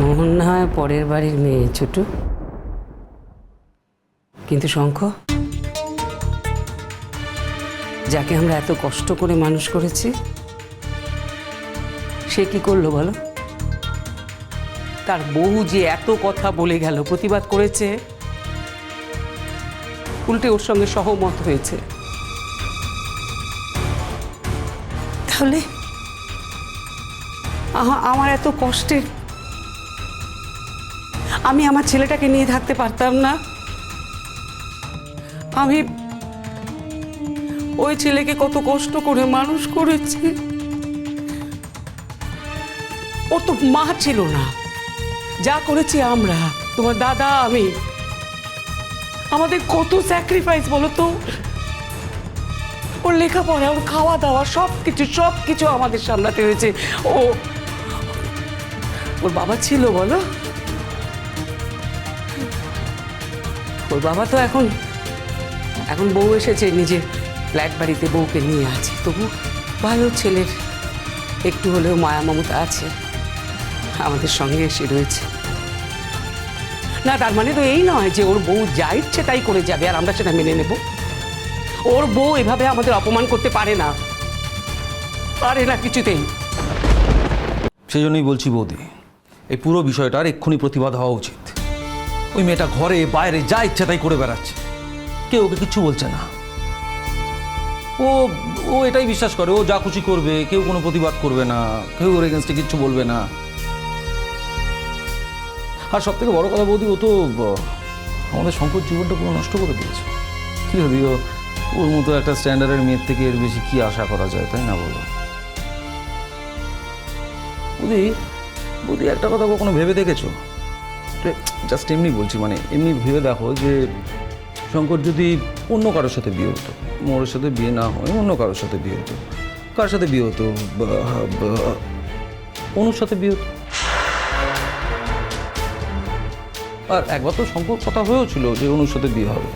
মোহন না হয় পরের বাড়ির মেয়ে ছোট, কিন্তু শঙ্খ, যাকে আমরা এত কষ্ট করে মানুষ করেছি, সে কি করলো বলো? তার বউ যে এত কথা বলে গেল, প্রতিবাদ করেছে, উল্টে ওর সঙ্গে সহমত হয়েছে। তাহলে আমার এত কষ্টের, আমি আমার ছেলেটাকে নিয়ে থাকতে পারতাম না? আমি ওই ছেলেকে কত কষ্ট করে মানুষ করেছি। ওর তো মা ছিল না, যা করেছি আমরা, তোমার দাদা, আমি, আমাদের কত স্যাক্রিফাইস বলো তো। ওর লেখাপড়া, ওর খাওয়া দাওয়া, সবকিছু আমাদের সামলাতে হয়েছে। ওর বাবা ছিল বলো? ওর বাবা তো এখন বউ এসেছে, নিজের ফ্ল্যাট বাড়িতে বউকে নিয়ে আছে, তবু ভালো ছেলের একটু হলেও মায়া মমতা আছে, আমাদের সঙ্গে এসে রয়েছে। না, তার মানে তো এই নয় যে ওর বউ যা ইচ্ছে তাই করে যাবে আর আমরা সেটা মেনে নেব। ওর বউ এভাবে আমাদের অপমান করতে পারে না, পারে না কিছুতেই। সেই জন্যই বলছি বৌদি, এই পুরো বিষয়টার এক্ষুনি প্রতিবাদ হওয়া উচিত। ওই মেয়েটা ঘরে বাইরে যা ইচ্ছা তাই করে বেড়াচ্ছে, কেউ ওকে কিচ্ছু বলছে না। ও ও এটাই বিশ্বাস করে ও যা খুশি করবে, কেউ কোনো প্রতিবাদ করবে না, কেউ ওর এগেনস্টে কিচ্ছু বলবে না। আর সব থেকে বড় কথা বৌদি, ও তো আমাদের শঙ্কর জীবনটা পুরো নষ্ট করে দিয়েছে। কি যদিও ওর মতো একটা স্ট্যান্ডার্ডের মেয়ের থেকে এর বেশি কি আশা করা যায়, তাই না বলো? বৌদি বৌদি একটা কথা কখনো ভেবে দেখেছো? জাস্ট এমনি বলছি, মানে এমনি ভেবে দেখো যে শঙ্কর যদি অন্য কারোর সাথে বিয়ে হতো, মোর সাথে বিয়ে না হয় অন্য কারোর সাথে বিয়ে হতো, কার সাথে বিয়ে হতো? অনুর সাথে বিয়ে হতো। আর একবার তো শঙ্কর কথা হয়েও ছিল যে অনুর সাথে বিয়ে হবে।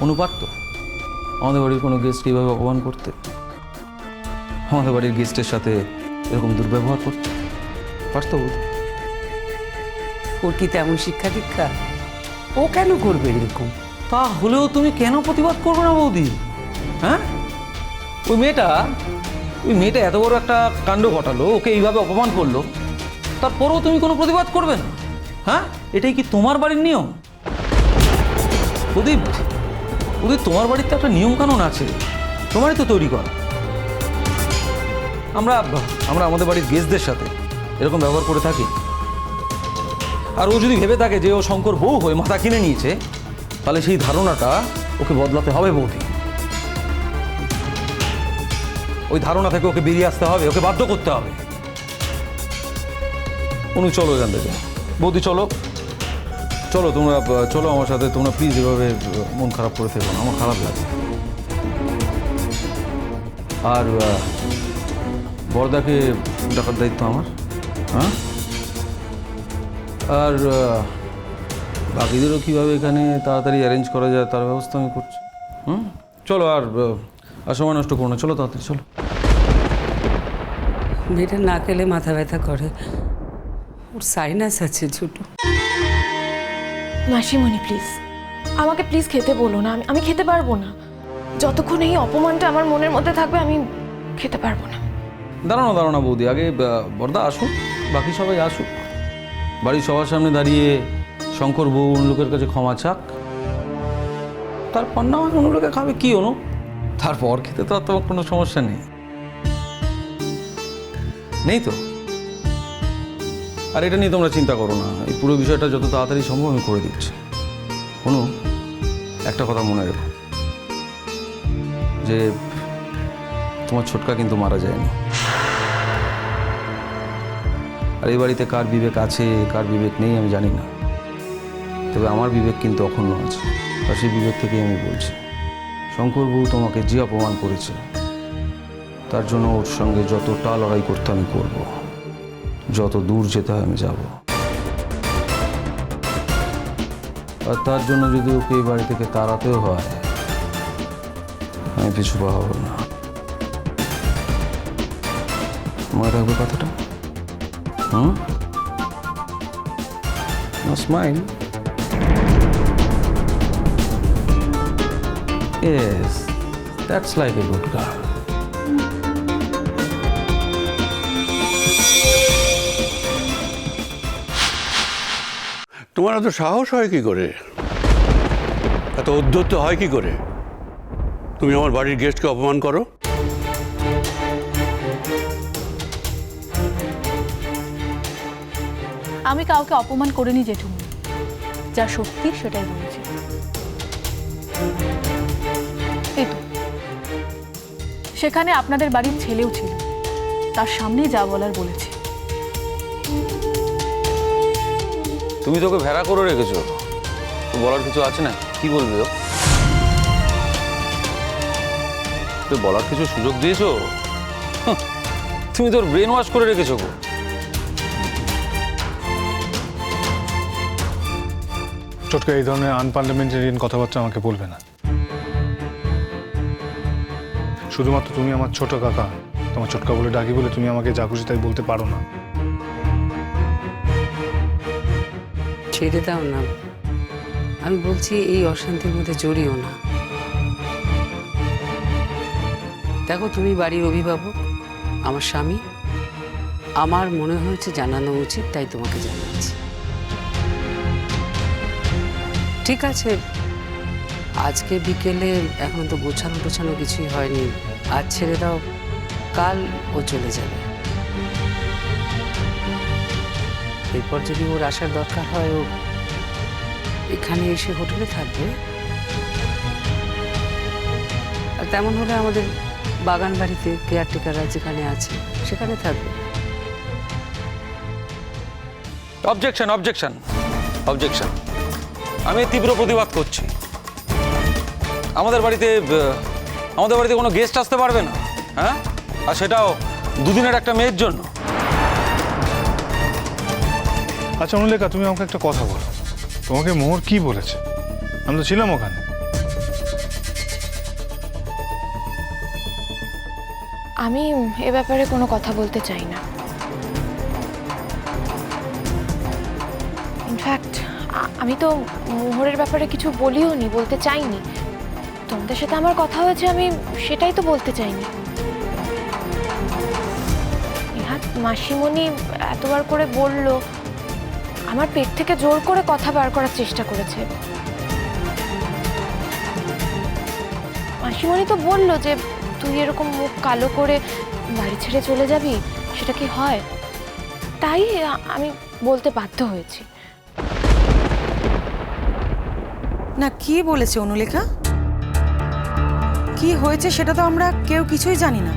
অনু পারত আমাদের বাড়ির কোনো গেস্টকে এইভাবে অপমান করতে, আমাদের বাড়ির গেস্টের সাথে এরকম দুর্ব্যবহার করতে পারতো? ওর কি তেমন শিক্ষা দীক্ষা? ও কেন করবে এরকম? তাহলেও তুমি কেন প্রতিবাদ করবে না বৌদি? হ্যাঁ, ওই মেয়েটা এত বড় একটা কাণ্ড ঘটালো, ওকে এইভাবে অপমান করলো, তারপরেও তুমি কোনো প্রতিবাদ করবে না? হ্যাঁ, এটাই কি তোমার বাড়ির নিয়ম? বৌদি তোমার বাড়িতে একটা নিয়ম কানুন আছে, তোমারই তো তৈরি করা। আমরা আমাদের বাড়ির গেস্টদের সাথে এরকম ব্যবহার করে থাকি। আর ও যদি ভেবে থাকে যে ও শঙ্কর বউ হয়ে মাথা কিনে নিয়েছে, তাহলে সেই ধারণাটা ওকে বদলাতে হবে বৌদি। ওই ধারণা থেকে ওকে বেরিয়ে আসতে হবে, ওকে বাধ্য করতে হবে। অনু চলো এখান থেকে, বৌদি চলো চলো, তোমরা চলো আমার সাথে। তোমরা প্লিজ এভাবে মন খারাপ করে থেকো না, আমার খারাপ লাগে। আর বরদাকে ডাকার দায়িত্ব আমার। হ্যাঁ, আর বাকিদেরও কীভাবে এখানে তাড়াতাড়ি অ্যারেঞ্জ করা যায় তার ব্যবস্থা আমি করছি। চলো, আর সময় নষ্ট করো না, চলো তাড়াতাড়ি চলো। মেয়েটা না খেলে মাথা ব্যথা করে, ওর সাইনাস আছে ছোট। মাসিমণি প্লিজ, আমাকে প্লিজ খেতে বলো না, আমি খেতে পারবো না। যতক্ষণ এই অপমানটা আমার মনের মধ্যে থাকবে আমি খেতে পারবো না। দাঁড়ানো না বৌদি, আগে বরদা আসুক, বাকি সবাই আসুক, বাড়ির সবার সামনে দাঁড়িয়ে শঙ্কর বউ অন্য লোকের কাছে ক্ষমা চাক, তারপর না হয় অন্য লোকে খাবে। কি অনু, তারপর খেতে তো আর তোমার কোনো সমস্যা নেই তো? আর এটা নিয়ে তোমরা চিন্তা করো না, এই পুরো বিষয়টা যত তাড়াতাড়ি সম্ভব আমি করে দিচ্ছি। অনু, একটা কথা মনে রেখো, যে তোমার ছোটকা কিন্তু মারা যায়নি। আর এই বাড়িতে কার বিবেক আছে কার বিবেক নেই আমি জানি না, তবে আমার বিবেক কিন্তু অক্ষুণ্ণ আছে। আর সেই বিবেক থেকেই আমি বলছি, শঙ্কর বউ তোমাকে যে অপমান করেছে, তার জন্য ওর সঙ্গে যতটা লড়াই করতে আমি করব, যত দূর যেতে হয় আমি যাব। আর তার জন্য যদি ওকে এই বাড়ি থেকে তাড়াতেও হয়, আমি পিছু পা হব না। মনে রাখবে কথাটা? Now smile. Yes, that's like a good girl. তোমার এত সাহস হয় কি করে, এত উদ্ধত হয় কি করে? তুমি আমার বাড়ির গেস্টকে অপমান করো। আমি কাউকে অপমান করিনি জেঠুমনি, যা সত্যি সেটাই বলেছি। এই তো সেখানে আপনাদের বাড়ির ছেলেও ছিল, তার সামনে যা বলার বলেছি। তুমি তোকে ভেড়া করে রেখেছো, তো বলার কিছু আছে না? কি বলবি ও? তুই বলার কিছু সুযোগ দিয়েছো? হাহ, তুমি তোর ব্রেন ওয়াশ করে রেখেছো গো। চটকা এই ধরনের আনপার্লামেন্টারিয়ান কথাবার্তা আমাকে বলবে না। শুধুমাত্র তুমি আমার ছোট কাকা, তোমার চটকা বলে ডাকি বলে তুমি আমাকে যা খুশি তাই বলতে পারো না। ছেড়ে দাও না, আমি বলছি এই অশান্তির মধ্যে জড়িও না। দেখো, তুমি বাড়ির অভিভাবক, আমার স্বামী, আমার মনে হয়েছে জানানো উচিত, তাই তোমাকে জানাচ্ছি। ঠিক আছে, আজকে বিকেলে এখন তো গোছানো টোছানো কিছুই হয়নি, আজ ছেড়ে দাও, কাল ও চলে যাবে। এরপর যদি ওর আসার দরকার হয়, ও এখানে এসে হোটেলে থাকবে। আর তেমন হলে আমাদের বাগান বাড়িতে কেয়ারটেকাররা যেখানে আছে সেখানে থাকবে। Objection, objection, objection. আমি তীব্র প্রতিবাদ করছি। আমাদের বাড়িতে কোনো গেস্ট আসতে পারবে না, হ্যাঁ? আর সেটাও দুদিনের একটা মেয়ের জন্য। আচ্ছা অনুলেখা, তুমি আমাকে একটা কথা বলো, তোমাকে মোহর কি বলেছে? আমি তো ছিলাম ওখানে। আমি এ ব্যাপারে কোনো কথা বলতে চাই না। ইনফ্যাক্ট আমি তো মোহরের ব্যাপারে কিছু বলিও নি, বলতে চাইনি। তোমাদের সাথে আমার কথা হয়েছে, আমি সেটাই তো বলতে চাইনি। নেহাত মাসিমণি এতবার করে বলল, আমার পেট থেকে জোর করে কথা বার করার চেষ্টা করেছে। মাসিমণি তো বলল যে তুই এরকম মুখ কালো করে বাড়ি ছেড়ে চলে যাবি, সেটা কি হয়? তাই আমি বলতে বাধ্য হয়েছি। না, কি বলেছে অনুলেখা? কি হয়েছে সেটা তো আমরা কেউ কিছুই জানি না,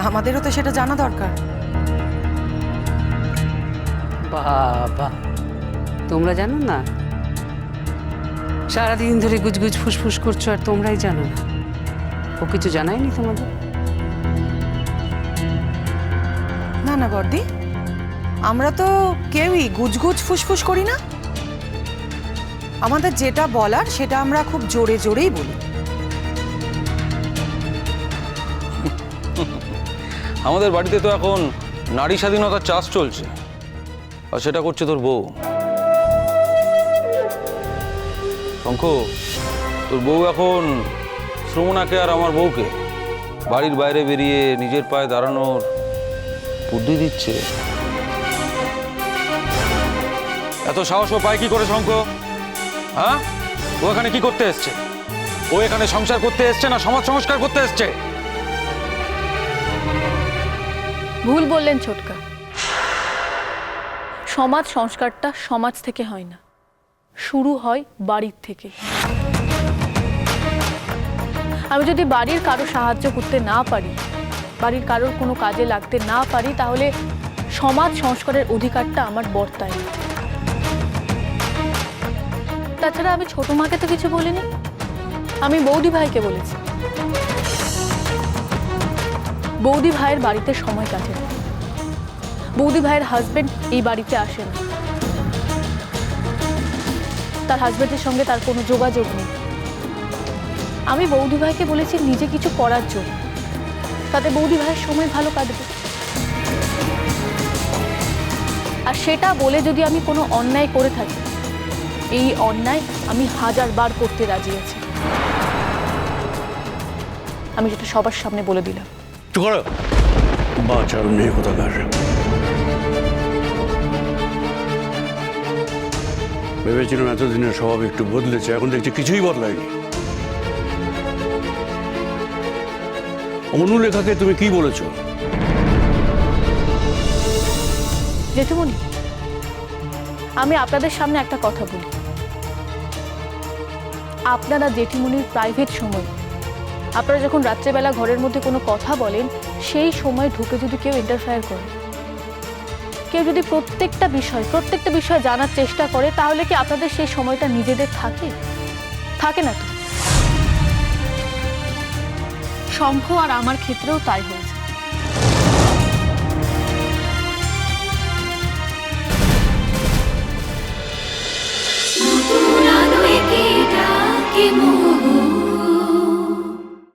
আমাদেরও তো সেটা জানা দরকার। বাবা, তোমরা জানো না? সারাদিন ধরে গুজগুজ ফুসফুস করছো আর তোমরাই জানো না? ও কিছু জানায়নি তোমাদের? না না বর্দি, আমরা তো কেউই গুজগুজ ফুসফুস করি না। আমাদের যেটা বলার সেটা আমরা খুব জোরে জোরেই বলি। আমাদের বাড়িতে তো এখন নারী স্বাধীনতার চাষ চলছে, আর সেটা করছে তোর বউ। শঙ্খ, তোর বউ এখন শ্রমণাকে আর আমার বউকে বাড়ির বাইরে বেরিয়ে নিজের পায়ে দাঁড়ানোর বুদ্ধি দিচ্ছে। এত সাহস ও পায় কি করে শঙ্খ? হ্যাঁ, ও এখানে কি করতে এসছে? ও এখানে সংসার করতে এসছে না সমাজ সংস্কার করতে এসছে? ভুল বললেন ছোটকা। সমাজ সংস্কারটা সমাজ থেকে হয় না, শুরু হয় বাড়ির থেকে। আমি যদি বাড়ির কারো সাহায্য করতে না পারি, বাড়ির কারোর কোনো কাজে লাগতে না পারি, তাহলে সমাজ সংস্কারের অধিকারটা আমার বর্তায় না। তাছাড়া আমি ছোট মাকে তো কিছু বলিনি, আমি বৌদি ভাইকে বলেছি। বৌদি ভাইয়ের বাড়িতে সময় কাটে না, বৌদি ভাইয়ের হাজবেন্ড এই বাড়িতে আসে না, তার হাজবেন্ডের সঙ্গে তার কোনো যোগাযোগ নেই। আমি বৌদি ভাইকে বলেছি নিজে কিছু করার জন্য, তাতে বৌদি ভাইয়ের সময় ভালো কাটবে। আর সেটা বলে যদি আমি কোনো অন্যায় করে থাকি, এই অন্যায় আমি 1000 বার করতে রাজি আছি। আমি যেটা সবার সামনে বলে দিলাম। চুপ করো বাচাল মেয়ে কোথাকার। ভেবেছিলাম এতদিনের স্বভাব একটু বদলেছে, এখন দেখছি কিছুই বদলায়নি। অনুলেখাকে তুমি কি বলেছো? জেঠুমনি, আমি আপনাদের সামনে একটা কথা বলি। আপনারা জেঠিমনির প্রাইভেট সময়, আপনারা যখন রাত্রেবেলা ঘরের মধ্যে কোনো কথা বলেন, সেই সময় ঢুকে যদি কেউ ইন্টারফেয়ার করে, কেউ যদি প্রত্যেকটা বিষয় জানার চেষ্টা করে, তাহলে কি আপনাদের সেই সময়টা নিজেদের থাকে? থাকে না তো। শঙ্খ আর আমার ক্ষেত্রেও তাই হল।